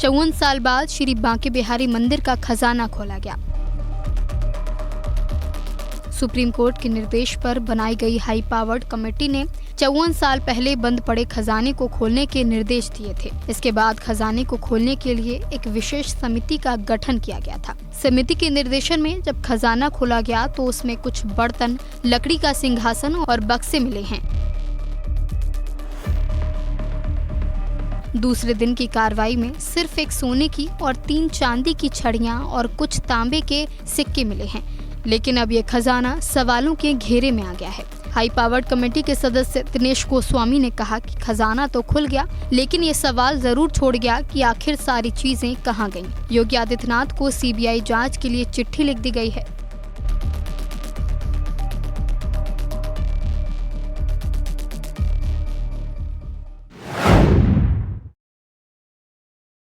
54 साल बाद श्री बांके बिहारी मंदिर का खजाना खोला गया। सुप्रीम कोर्ट के निर्देश पर बनाई गई हाई पावर्ड कमेटी ने 54 साल पहले बंद पड़े खजाने को खोलने के निर्देश दिए थे। इसके बाद खजाने को खोलने के लिए एक विशेष समिति का गठन किया गया था। समिति के निर्देशन में जब खजाना खोला गया तो उसमें कुछ बर्तन, लकड़ी का सिंहासन और बक्से मिले हैं। दूसरे दिन की कार्रवाई में सिर्फ एक सोने की और 3 चांदी की छड़ियां और कुछ तांबे के सिक्के मिले हैं। लेकिन अब ये खजाना सवालों के घेरे में आ गया है। हाई पावर्ड कमेटी के सदस्य दिनेश गोस्वामी ने कहा कि खजाना तो खुल गया, लेकिन ये सवाल जरूर छोड़ गया कि आखिर सारी चीजें कहां गईं। योगी आदित्यनाथ को सीबीआई जांच के लिए चिट्ठी लिख दी गई है।